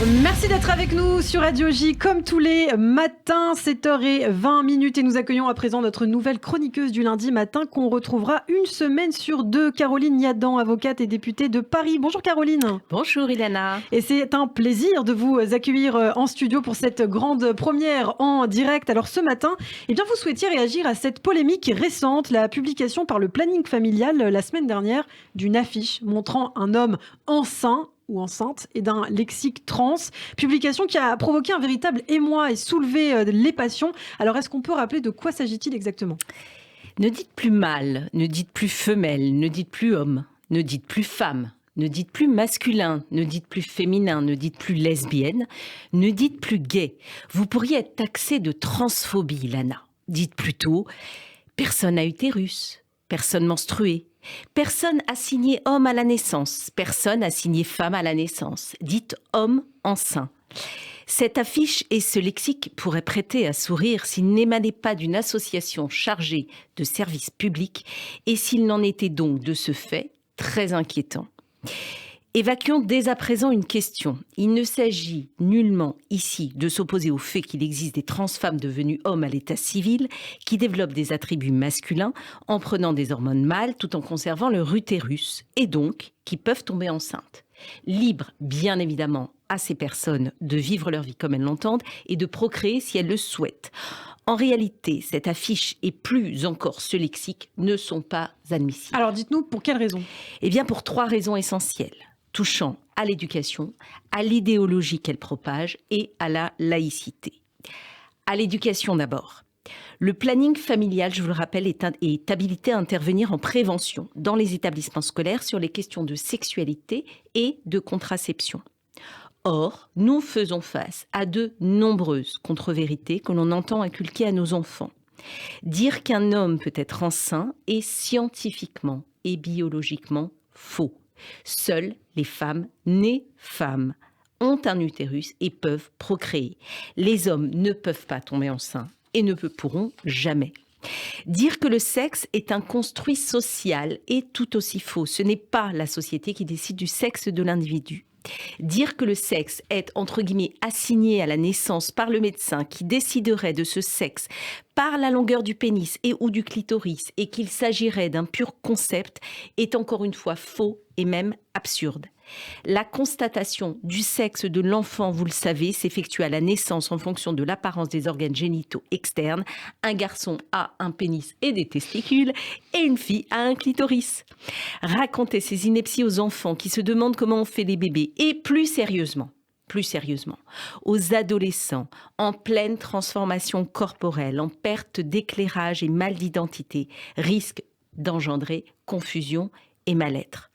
Merci d'être avec nous sur Radio J comme tous les matins, 7h20 et nous accueillons à présent notre nouvelle chroniqueuse du lundi matin qu'on retrouvera une semaine sur deux, Caroline Niadan, avocate et députée de Paris. Bonjour Caroline. Bonjour Ilana. Et c'est un plaisir de vous accueillir en studio pour cette grande première en direct. Alors ce matin, eh bien, vous souhaitiez réagir à cette polémique récente, la publication par le planning familial la semaine dernière d'une affiche montrant un homme enceint ou enceinte et d'un lexique trans, publication qui a provoqué un véritable émoi et soulevé les passions. Alors est-ce qu'on peut rappeler de quoi s'agit-il exactement ? Ne dites plus mâle, ne dites plus femelle, ne dites plus homme, ne dites plus femme, ne dites plus masculin, ne dites plus féminin, ne dites plus lesbienne, ne dites plus gay. Vous pourriez être taxé de transphobie, Lana. Dites plutôt personne à utérus, personne menstruée, personne assigné homme à la naissance, personne assigné femme à la naissance. Dites homme enceint. Cette affiche et ce lexique pourraient prêter à sourire s'il n'émanait pas d'une association chargée de services publics et s'il n'en était donc de ce fait très inquiétant. Évacuons dès à présent une question. Il ne s'agit nullement ici de s'opposer au fait qu'il existe des transfemmes devenues hommes à l'état civil qui développent des attributs masculins en prenant des hormones mâles tout en conservant leur utérus et donc qui peuvent tomber enceintes. Libre, bien évidemment, à ces personnes de vivre leur vie comme elles l'entendent et de procréer si elles le souhaitent. En réalité, cette affiche et plus encore ce lexique ne sont pas admissibles. Alors dites-nous pour quelles raisons ? Eh bien pour 3 raisons essentielles, touchant à l'éducation, à l'idéologie qu'elle propage et à la laïcité. À l'éducation d'abord. Le planning familial, je vous le rappelle, est habilité à intervenir en prévention dans les établissements scolaires sur les questions de sexualité et de contraception. Or, nous faisons face à de nombreuses contre-vérités que l'on entend inculquer à nos enfants. Dire qu'un homme peut être enceint est scientifiquement et biologiquement faux. Seules les femmes nées femmes ont un utérus et peuvent procréer. Les hommes ne peuvent pas tomber enceints et ne pourront jamais. Dire que le sexe est un construit social est tout aussi faux. Ce n'est pas la société qui décide du sexe de l'individu. Dire que le sexe est, entre guillemets, assigné à la naissance par le médecin qui déciderait de ce sexe par la longueur du pénis et ou du clitoris et qu'il s'agirait d'un pur concept est encore une fois faux et même absurde. La constatation du sexe de l'enfant, vous le savez, s'effectue à la naissance en fonction de l'apparence des organes génitaux externes. Un garçon a un pénis et des testicules et une fille a un clitoris. Raconter ces inepties aux enfants qui se demandent comment on fait les bébés et plus sérieusement, aux adolescents en pleine transformation corporelle, en perte d'éclairage et mal d'identité, risque d'engendrer confusion et mal-être.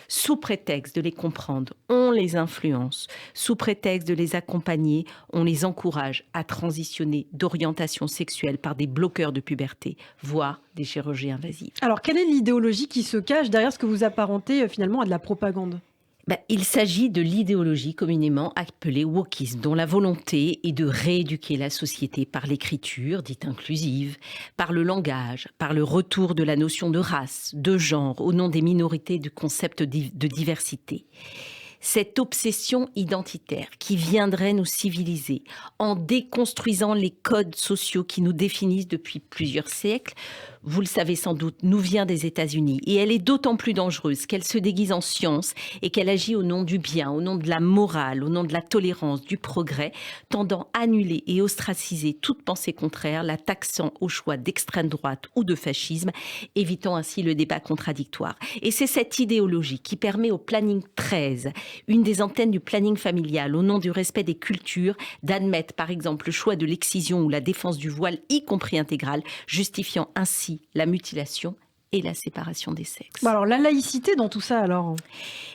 Sous prétexte de les comprendre, on les influence. Sous prétexte de les accompagner, on les encourage à transitionner d'orientation sexuelle par des bloqueurs de puberté, voire des chirurgies invasives. Alors, quelle est l'idéologie qui se cache derrière ce que vous apparentez finalement à de la propagande ? Il s'agit de l'idéologie communément appelée wokisme, dont la volonté est de rééduquer la société par l'écriture, dite inclusive, par le langage, par le retour de la notion de race, de genre, au nom des minorités du concept de diversité. Cette obsession identitaire qui viendrait nous civiliser en déconstruisant les codes sociaux qui nous définissent depuis plusieurs siècles, vous le savez sans doute, nous vient des États-Unis. Et elle est d'autant plus dangereuse qu'elle se déguise en science et qu'elle agit au nom du bien, au nom de la morale, au nom de la tolérance, du progrès, tendant à annuler et ostraciser toute pensée contraire, la taxant au choix d'extrême droite ou de fascisme, évitant ainsi le débat contradictoire. Et c'est cette idéologie qui permet au planning 13, une des antennes du planning familial, au nom du respect des cultures, d'admettre par exemple le choix de l'excision ou la défense du voile, y compris intégral, justifiant ainsi la mutilation et la séparation des sexes. Alors la laïcité dans tout ça alors ?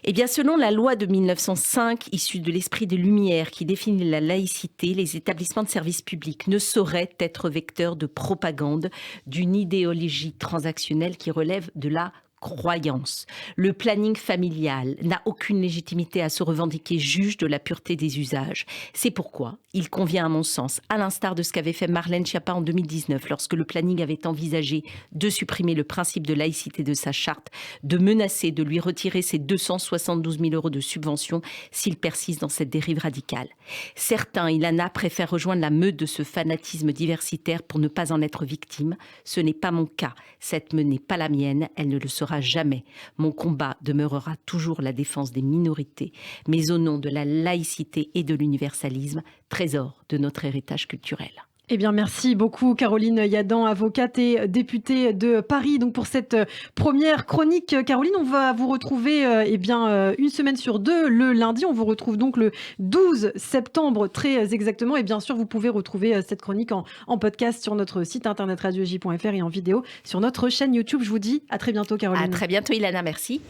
Eh bien selon la loi de 1905, issue de l'esprit des Lumières qui définit la laïcité, les établissements de services publics ne sauraient être vecteurs de propagande d'une idéologie transactionnelle qui relève de la croyance. Le planning familial n'a aucune légitimité à se revendiquer juge de la pureté des usages. C'est pourquoi il convient, à mon sens, à l'instar de ce qu'avait fait Marlène Schiappa en 2019, lorsque le planning avait envisagé de supprimer le principe de laïcité de sa charte, de menacer de lui retirer ses 272 000 € de subvention s'il persiste dans cette dérive radicale. Certains, Ilana, préfèrent rejoindre la meute de ce fanatisme diversitaire pour ne pas en être victime. Ce n'est pas mon cas. Cette meute n'est pas la mienne. Elle ne le sera jamais. Mon combat demeurera toujours la défense des minorités, mais au nom de la laïcité et de l'universalisme, trésor de notre héritage culturel. Eh bien, merci beaucoup Caroline Yadan, avocate et députée de Paris, donc pour cette première chronique. Caroline, on va vous retrouver une semaine sur deux, le lundi. On vous retrouve donc le 12 septembre très exactement. Et bien sûr, vous pouvez retrouver cette chronique en podcast sur notre site internet radioj.fr et en vidéo sur notre chaîne YouTube. Je vous dis à très bientôt Caroline. À très bientôt Ilana, merci.